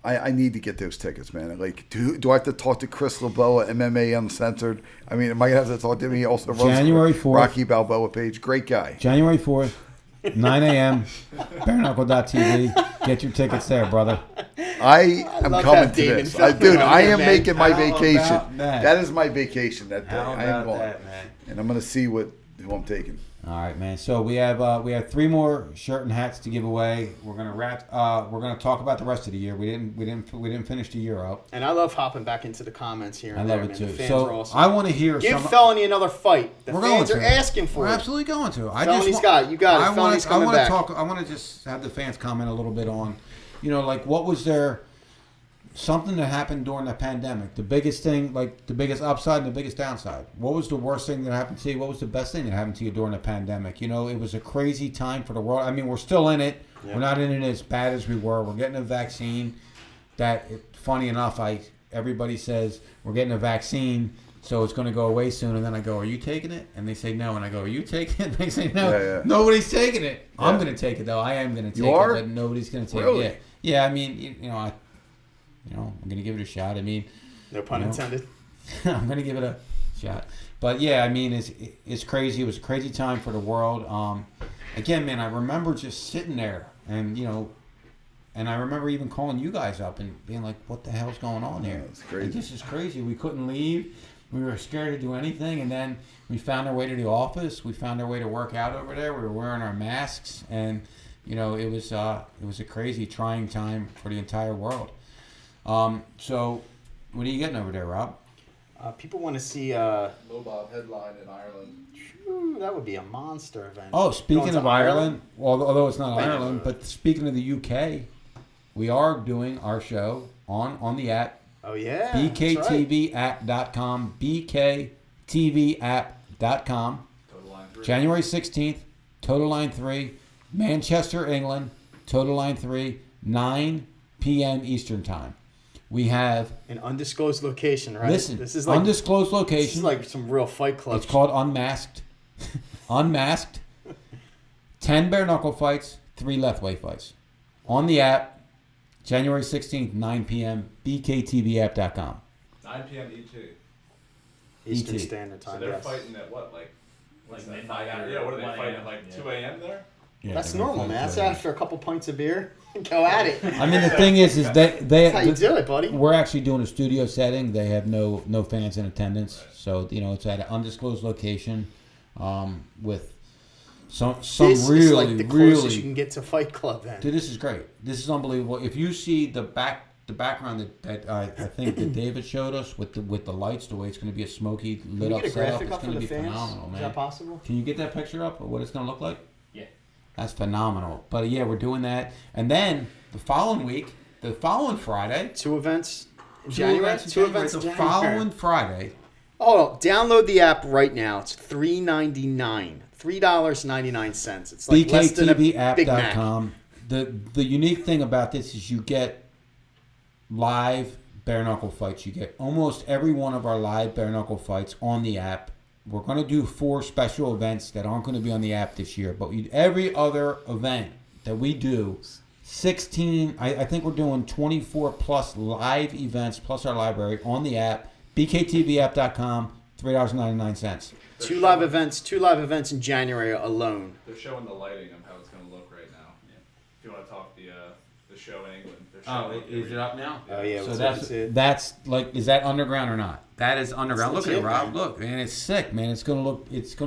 I need to get those tickets, man. Like, do I have to talk to Chris LeBeau at MMA Uncensored? I mean, am I gonna have to talk to him? He also runs January 4th. Rocky Balboa page. Great guy. January 4th, 9 a.m. Bareknuckle.tv. Get your tickets there, brother. I am love coming that to Damon this. Feldman Dude, on I there, am man. making my How vacation. about that? That is my vacation that day. How I am about going. that, man? And I'm gonna see who I'm taking. All right, man. So we have 3 more shirt and hats to give away. We're gonna wrap. We're gonna talk about the rest of the year. We didn't finish the year up. And I love hopping back into the comments here and I there, love it man. too. The fans So are awesome. I want to hear Give some. Felony another fight. The We're fans going are to. asking for We're it. absolutely going to. Felony's got it. You got it. Felony's coming I want back. to talk. I want to just have the fans comment a little bit on, like what was there. Something that happened during the pandemic. The biggest thing, like the biggest upside and the biggest downside. What was the worst thing that happened to you? What was the best thing that happened to you during the pandemic? It was a crazy time for the world. I mean, we're still in it. Yeah. We're not in it as bad as we were. We're getting a vaccine. Funny enough, everybody says we're getting a vaccine, so it's going to go away soon. And then I go, "Are you taking it?" And they say no. And I go, "Are you taking it?" And they say no. Yeah. Nobody's taking it. Yeah. I'm going to take it though. I am going to take You are? it, but nobody's going to take Really? it. Yeah. I mean, I'm going to give it a shot. I mean, No pun intended. I'm going to give it a shot. But yeah, I mean, it's crazy. It was a crazy time for the world. Again, man, I remember just sitting there and, and I remember even calling you guys up and being like, what the hell's going on here? It's crazy. Like, this is crazy. We couldn't leave. We were scared to do anything. And then we found our way to the office. We found our way to work out over there. We were wearing our masks. And, it was a crazy, trying time for the entire world. So what are you getting over there, Rob? People want to see. Lobov headline in Ireland. That would be a monster event. Oh, speaking Going of to Ireland, although it's not Wait. Ireland, but speaking of the UK, we are doing our show on the app, Oh yeah. that's right. BKTVApp.com, BKTVApp.com. Total line 3. January 16th, Total Line 3, Manchester, England, Total Line 3, 9 p.m. Eastern Time. We have, An undisclosed location, right? listen, This is like undisclosed This location. is like some real fight club. It's called Unmasked. Unmasked. 10 bare knuckle fights, 3 left-way fights. On the app, January 16th, 9 p.m., BKTVApp.com. 9 p.m. ET. Eastern ET. Standard So Time. they're yes. fighting at what, like Like that, midnight 5 or Yeah, what are they 1 fighting a.m., at, like yeah. 2 a.m. there? Yeah, That's they're gonna normal, fight man. That's each other. after a couple pints of beer. Go at it. I mean, the thing is they That's how you do it, buddy. We're actually doing a studio setting. They have no fans in attendance, so it's at an undisclosed location, with some This really is like the closest really. you can get to Fight Club, then. Dude, this is great. This is unbelievable. If you see the background that I think that David showed us with the lights, the way it's going to be a smoky lit Can you up get a setup, graphic it's up for going to the be fans? phenomenal, Is man. that possible? Can you get that picture up of what it's going to look like? Yeah. That's phenomenal. But yeah, we're doing that, and then the following Friday. 2 events in Two January? events in 2 January. events in The January. following Friday. Oh, download the app right now. It's $3.99. $3.99. It's like less than a Big Mac. BKTVApp.com. The unique thing about this is you get live bare knuckle fights. You get almost every one of our live bare knuckle fights on the app. We're going to do 4 special events that aren't going to be on the app this year, but every other event that we do, 16, I think we're doing 24 plus live events plus our library on the app, BKTVApp.com, $3.99. 2 live events in January alone. They're showing the lighting of how it's going to look right now. If you want to talk the show in England, they're showing Is it up now? Oh, yeah. So let's see it. that's like, is that underground or not? That is underground. That's Look at it, legit, Rob. man. Look, man, it's sick, man. It's gonna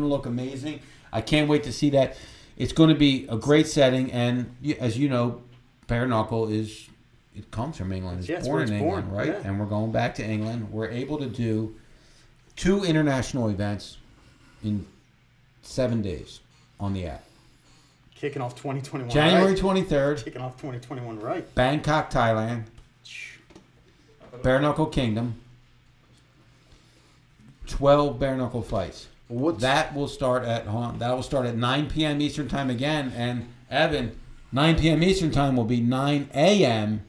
look amazing. I can't wait to see that. It's going to be a great setting, and as you know, bare knuckle it comes from England. It's Yeah, it's born where in it's England, born, right? yeah. And we're going back to England. We're able to do 2 international events in 7 days on the app. Kicking off 2021 January right. 23rd, Kicking off 2021 right. Bangkok, Thailand. Bare Knuckle Kingdom. 12 bare knuckle fights. That will start at 9 p.m. Eastern time again. And Evan, 9 p.m. Eastern time will be 9 a.m.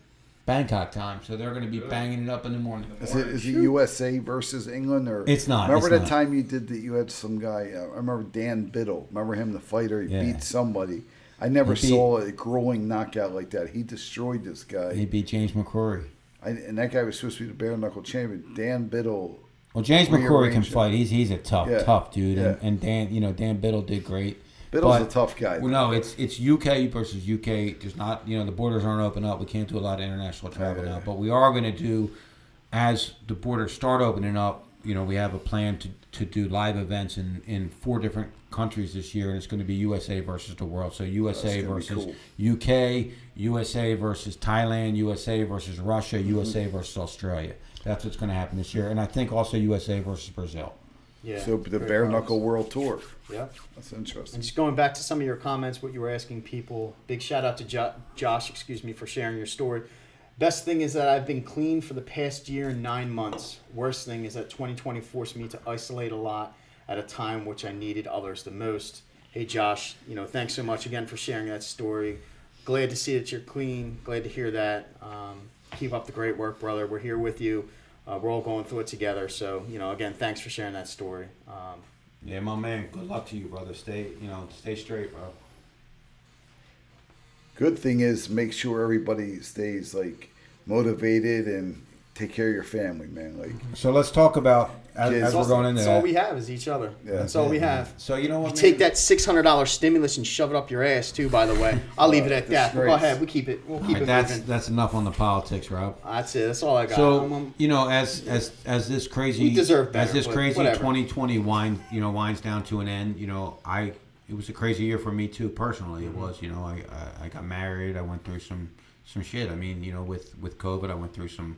Bangkok time. So they're going to be banging it up in the morning. Is it USA versus England or? It's not. Remember it's that not. time you did that? You had some guy. I remember Dan Biddle. Remember him, the fighter? He Yeah. beat somebody. I never He beat- saw a grueling knockout like that. He destroyed this guy. He beat James McCrory. And that guy was supposed to be the bare knuckle champion. Dan Biddle. Well, James McCrory can Rearrange it. fight. He's a tough dude. Yeah. And Dan Biddle did great. Biddle's But- a tough guy. Well, no, it's UK versus UK. There's not, the borders aren't open up. We can't do a lot of international travel Yeah. now. But we are going to do, as the borders start opening up, we have a plan to do live events in 4 different countries this year, and it's going to be USA versus the world. So USA That's gonna versus be UK, USA versus Thailand, USA versus Russia, USA versus Australia. That's what's going to happen this year, and I think also USA versus Brazil. Yeah. So the very bare close. knuckle world tour. Yeah. That's interesting. And just going back to some of your comments, what you were asking people, big shout out to Josh, for sharing your story. Best thing is that I've been clean for the past year and 9 months. Worst thing is that 2020 forced me to isolate a lot at a time which I needed others the most. Hey Josh, thanks so much again for sharing that story. Glad to see that you're clean. Glad to hear that. Keep up the great work, brother. We're here with you. We're all going through it together. So, again, thanks for sharing that story. Yeah, my man. Good luck to you, brother. Stay straight, bro. Good thing is make sure everybody stays like motivated and take care of your family, man. Like So let's talk about as we're going into That's that. all we have is each other. Yeah. That's all we have. So you know what? You man? take that $600 stimulus and shove it up your ass too. By the way, I'll leave it at that. disgrace. Go ahead. We keep it. We'll keep it That's moving. that's enough on the politics, Rob. That's it. That's all I got. So as this crazy We deserve better, as this but crazy whatever. 2020 winds down to an end, it was a crazy year for me too personally. It was, I got married. I went through some shit. I mean, with COVID, I went through some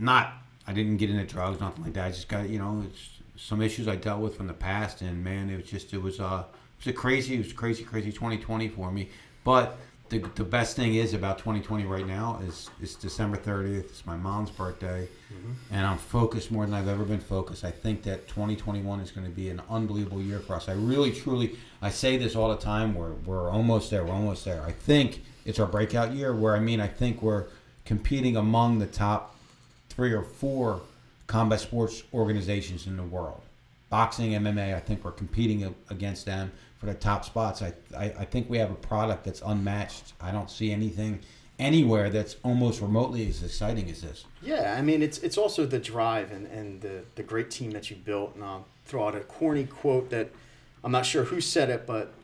not. I didn't get into drugs, nothing like that. I just got, it's some issues I dealt with from the past, and man, it was a crazy 2020 for me. But the best thing is about 2020 right now is it's December 30th. It's my mom's birthday, and I'm focused more than I've ever been focused. I think that 2021 is going to be an unbelievable year for us. I really, truly, I say this all the time. We're almost there. We're almost there. I think it's our breakout year. I think we're competing among the top 3 or 4 combat sports organizations in the world. Boxing, MMA, I think we're competing against them for the top spots. I think we have a product that's unmatched. I don't see anything anywhere that's almost remotely as exciting as this. Yeah, I mean, it's also the drive and the great team that you built. And I'll throw out a corny quote that I'm not sure who said it, but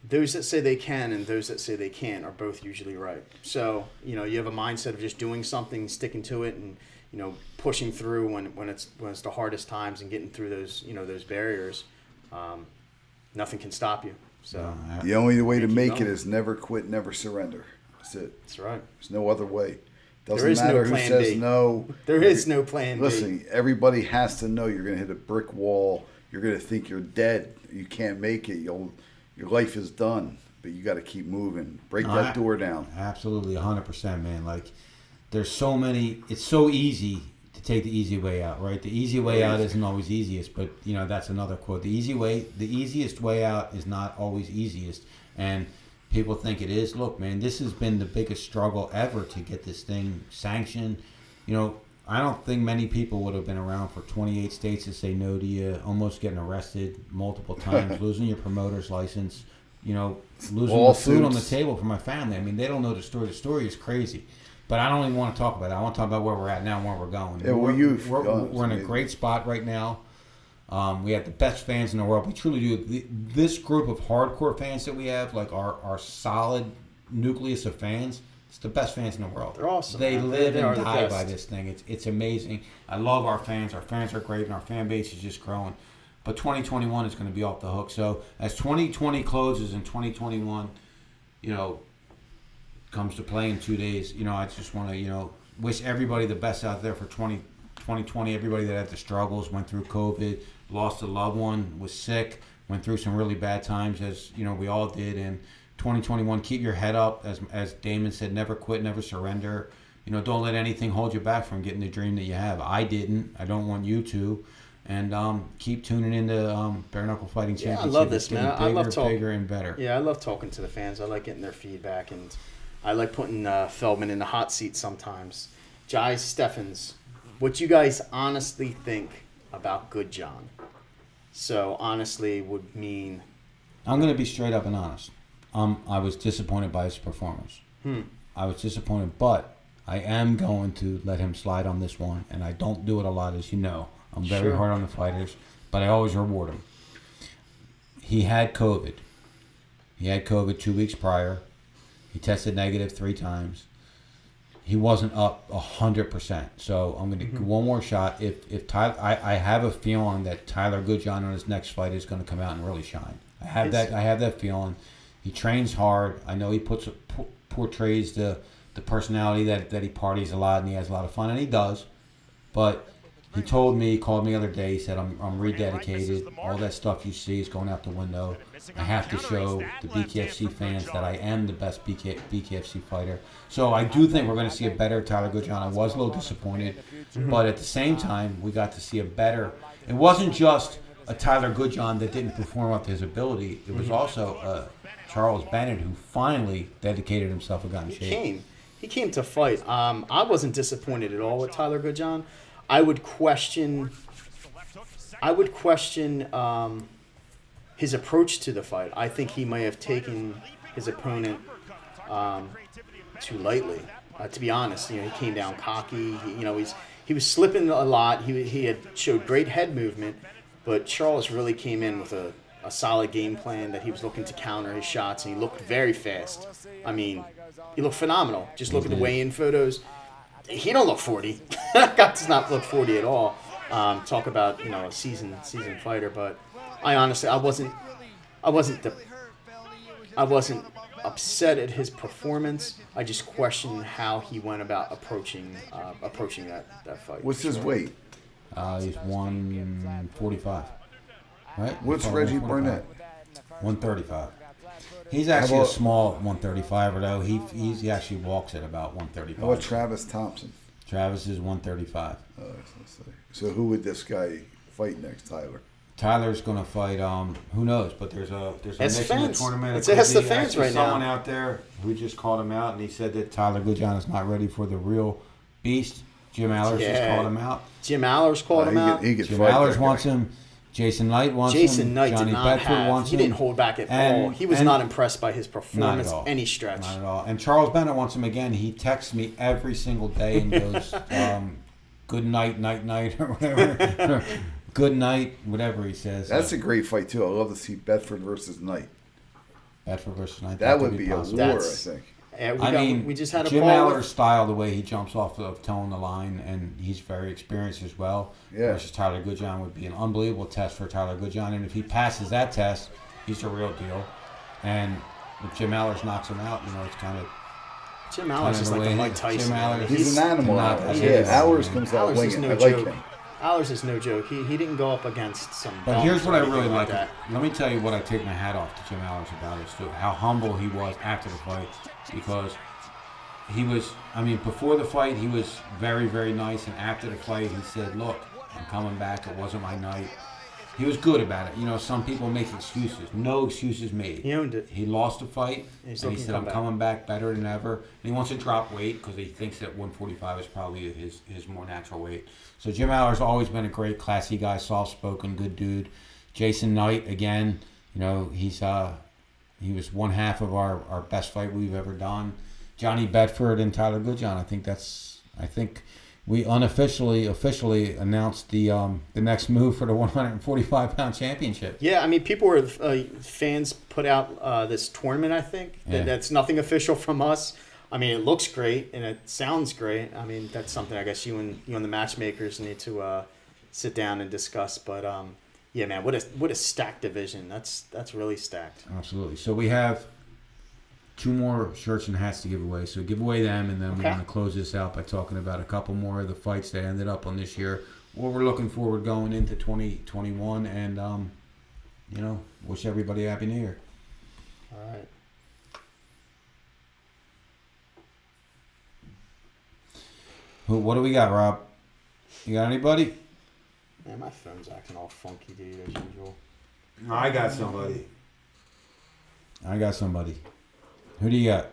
those that say they can and those that say they can't are both usually right. So, you know, you have a mindset of just doing something, sticking to it, and, you know, pushing through when it's the hardest times and getting through those, you know, those barriers. Nothing can stop you. So The only way to keep make going. it is never quit, never surrender. That's it. that's right. There's no other way. There Doesn't is no matter who plan says B. no. There is no plan B. Listen, everybody has to know you're going to hit a brick wall. You're going to think you're dead. You can't make it. Your life is done. But you got to keep moving. Break that door down. Absolutely, 100%, man. Like, there's so many. It's so easy to take the easy way out, right? The easy way out isn't always easiest, but you know that's another quote. The easiest way out is not always easiest, and people think it is. Look, man, this has been the biggest struggle ever to get this thing sanctioned. You know, I don't think many people would have been around for 28 states to say no to you, almost getting arrested multiple times, losing your promoter's license, you know, losing the food on the table for my family. I mean, they don't know the story. The story is crazy. But I don't even want to talk about it. I want to talk about where we're at now and where we're going. Yeah, we're in a great spot right now. We have the best fans in the world. We truly do. This group of hardcore fans that we have, like our solid nucleus of fans, it's the best fans in the world. They're awesome. They man. live They are and the die best. by this thing. It's amazing. I love our fans. Our fans are great, and our fan base is just growing. But 2021 is going to be off the hook. So as 2020 closes and 2021, you know, comes to play in 2 days, you know, I just want to, you know, wish everybody the best out there for 2020. Everybody that had the struggles, went through COVID, lost a loved one, was sick, went through some really bad times, as you know we all did. And 2021, keep your head up, as Damon said, never quit, never surrender. You know, don't let anything hold you back from getting the dream that you have. I didn't. I don't want you to. And keep tuning into Bare Knuckle Fighting Yeah, I Championship. love this, It's getting man. I love bigger, talking. bigger and better. Yeah, I love talking to the fans. I like getting their feedback, and I like putting Feldman in the hot seat sometimes. Jai Steffens, what you guys honestly think about Good John? So honestly would mean I'm going to be straight up and honest. I was disappointed by his performance. I was disappointed, but I am going to let him slide on this one, and I don't do it a lot, as you know. I'm very Sure. hard on the fighters, but I always reward him. He had COVID. He had COVID 2 weeks prior. He tested negative 3 times. He wasn't up 100%. So I'm going to do one more shot. If Tyler, I have a feeling that Tyler Goodjohn on his next fight is going to come out and really shine. I have that feeling. He trains hard. I know he portrays the personality that he parties a lot and he has a lot of fun, and he does. But he called me the other day. He said, I'm rededicated. All that stuff you see is going out the window. I have to show the BKFC fans that I am the best BKFC fighter. So I do think we're going to see a better Tyler Goodjohn. I was a little disappointed. But at the same time, we got to see a better. It wasn't just a Tyler Goodjohn that didn't perform up to his ability. It was also Charles Bennett who finally dedicated himself and got in shape. He came to fight. I wasn't disappointed at all with Tyler Goodjohn. I would question his approach to the fight. I think he may have taken his opponent too lightly. To be honest, you know, he came down cocky. He was slipping a lot. He had showed great head movement, but Charles really came in with a solid game plan that he was looking to counter his shots, and he looked very fast. I mean, he looked phenomenal. Just look at the weigh-in photos. He don't look 40. That guy does not look 40 at all. Talk about, you know, a seasoned fighter, but I honestly I wasn't upset at his performance. I just questioned how he went about approaching that fight. What's his weight? He's 145. Right? What's Reggie 145. Burnett? 135. He's actually a small 135er, though. He actually walks at about 135. How about Travis Thompson? Travis is 135. So who would this guy fight next, Tyler? Tyler's going to fight, who knows, but there's a Ask mix the in the fans. tournament. Let's ask the There's fans actually right now. someone out there who just called him out, and he said that Tyler Goodjohn is not ready for the real beast. Jim Allers just called him out. Jim Allers called him out. He could Jim fight Allers that wants guy. him. Jason Knight wants him. Jason Knight Johnny did not Bedford have. wants He him. didn't hold back at all. He was not impressed by his performance all. any stretch. Not at all. And Charles Bennett wants him again. He texts me every single day and goes, good night, night, or whatever. Good night, whatever he says. That's a great fight, too. I love to see Bedford versus Knight. Bedford versus Ninth. That would be a possible. war, I That's- think. We just had a Jim call Aller's with, style, the way he jumps off of towing the line, and he's very experienced as well. Yeah. Versus Tyler Goodjohn would be an unbelievable test for Tyler Goodjohn, and if he passes that test, he's the real deal. And if Jim Allers knocks him out, it's kind of Jim Aller's just the like the way Mike Jim Tyson. Allers- He's an animal. not- Allers. he is. Allers comes out Allers is winging. no I like joke. him. Allers is no joke. He didn't go up against some. But bums here's or what I anything really like. that. Let me tell you what I take my hat off to Jim Allers about is how humble he was after the fight, because he was. I mean, before the fight, he was very, very nice, and after the fight, he said, "Look, I'm coming back. It wasn't my night." He was good about it. Some people make excuses. No excuses made. He owned it. He lost the fight, He's and he looking to said, come "I'm back." coming back better than ever." And he wants to drop weight because he thinks that 145 is probably his more natural weight. So Jim Aller's always been a great, classy guy, soft-spoken, good dude. Jason Knight, again, he's he was one half of our best fight we've ever done. Johnny Bedford and Tyler Goodjohn. I think we officially announced the next move for the 145-pound championship. Yeah, I mean, people were fans put out this tournament. I think that's nothing official from us. I mean, it looks great and it sounds great. I mean, that's something I guess you and the matchmakers need to sit down and discuss. But yeah, man, what a stacked division. That's really stacked. Absolutely. So we have 2 more shirts and hats to give away. So give away them, and then we're going to close this out by talking about a couple more of the fights that ended up on this year. What we're looking forward going into 2021, and wish everybody a happy New Year. All right. What do we got, Rob? You got anybody? Man, my phone's acting all funky, dude, as usual. I got somebody. Who do you got?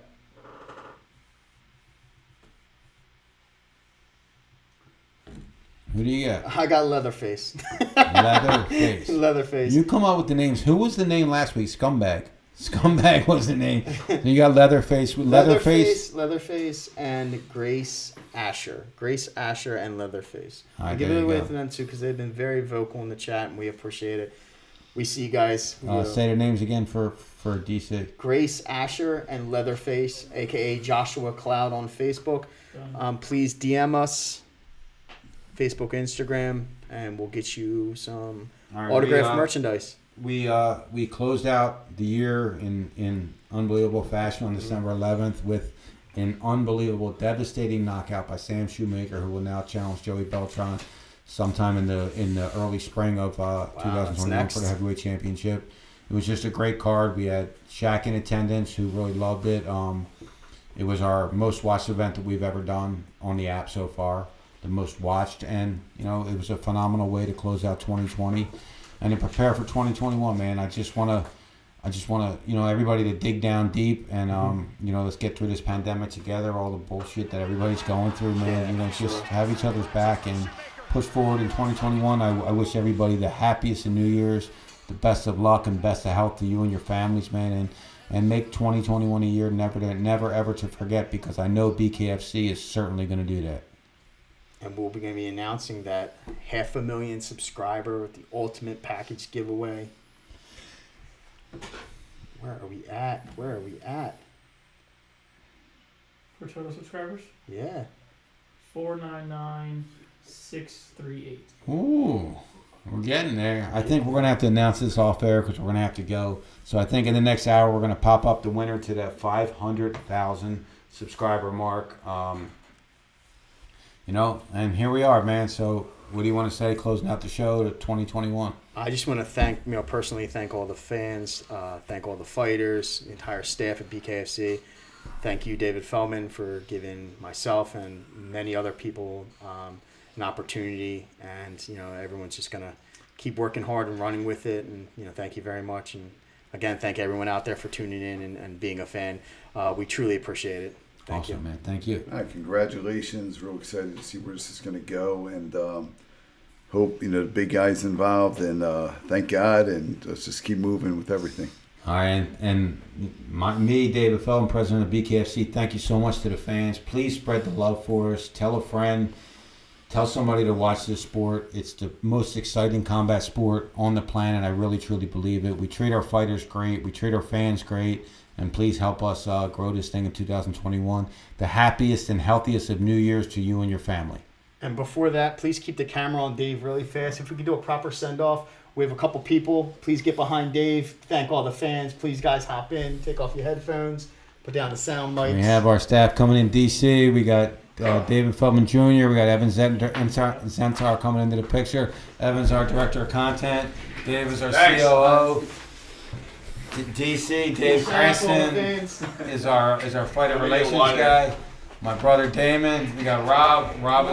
Who do you got? I got Leatherface. Leatherface. Leatherface. You come up with the names. Who was the name last week? Scumbag. Scumbag was the name. You got Leatherface. Leatherface, and Grace Asher. Grace Asher and Leatherface. All right, I give there it you away go. to them too because they've been very vocal in the chat and we appreciate it. We see you guys. Say their names again for DC. Grace Asher and Leatherface, aka Joshua Cloud on Facebook. Please DM us, Facebook, Instagram, and we'll get you some autographed merchandise. We closed out the year in unbelievable fashion on December 11th with an unbelievable, devastating knockout by Sam Shoemaker, who will now challenge Joey Beltran sometime in the early spring of 2021 for the heavyweight championship. It was just a great card. We had Shaq in attendance, who really loved it. It was our most watched event that we've ever done on the app so far, the most watched, and it was a phenomenal way to close out 2020 and to prepare for 2021. Man, I just want to everybody to dig down deep and let's get through this pandemic together, all the bullshit that everybody's going through, man. Just have each other's back and push forward in 2021. I wish everybody the happiest of New Year's, the best of luck and best of health to you and your families, man, and make 2021 a year never ever to forget, because I know BKFC is certainly going to do that. And we're going to be announcing that 500,000 subscriber with the ultimate package giveaway. Where are we at? For total subscribers? Yeah. 499,638. Ooh, we're getting there. I think we're going to have to announce this off air because we're going to have to go. So I think in the next hour we're going to pop up the winner to that 500,000 subscriber mark. And here we are, man. So what do you want to say closing out the show to 2021? I just want to personally thank all the fans, thank all the fighters, the entire staff at BKFC. Thank you, David Feldman, for giving myself and many other people an opportunity. And, everyone's just going to keep working hard and running with it. And, thank you very much. And, again, thank everyone out there for tuning in and being a fan. We truly appreciate it. Thank you, man. Thank you. All right, congratulations. Real excited to see where this is going to go. And hope, the big guys involved. And thank God. And let's just keep moving with everything. All right, and me, David Feldman, president of BKFC, thank you so much to the fans. Please spread the love for us. Tell a friend. Tell somebody to watch this sport. It's the most exciting combat sport on the planet. I really, truly believe it. We treat our fighters great. We treat our fans great. And please help us grow this thing in 2021. The happiest and healthiest of New Year's to you and your family. And before that, please keep the camera on Dave really fast. If we could do a proper send-off, we have a couple people. Please get behind Dave. Thank all the fans. Please, guys, hop in. Take off your headphones. Put down the sound mics. We have our staff coming in D.C. We got Damon Feldman Jr. We got Evan Zentar coming into the picture. Evan's our director of content. Dave is our COO. DC Dave Cranston is our fighter relations guy. My brother Damon. We got Rob. Rob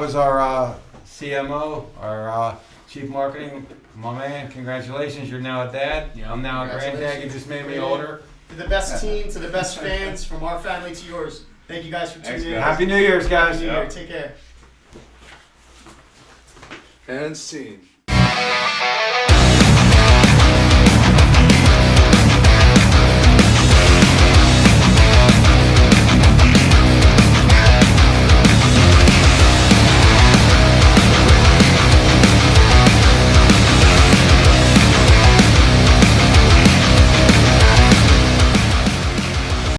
is our CMO, our chief marketing. My man, congratulations! You're now a dad. Yeah. I'm now a granddad. You just made me older. To the best team, to the best fans, from our family to yours. Thank you guys for tuning in. Happy New Year's, guys. Happy New Year. Take care. And scene.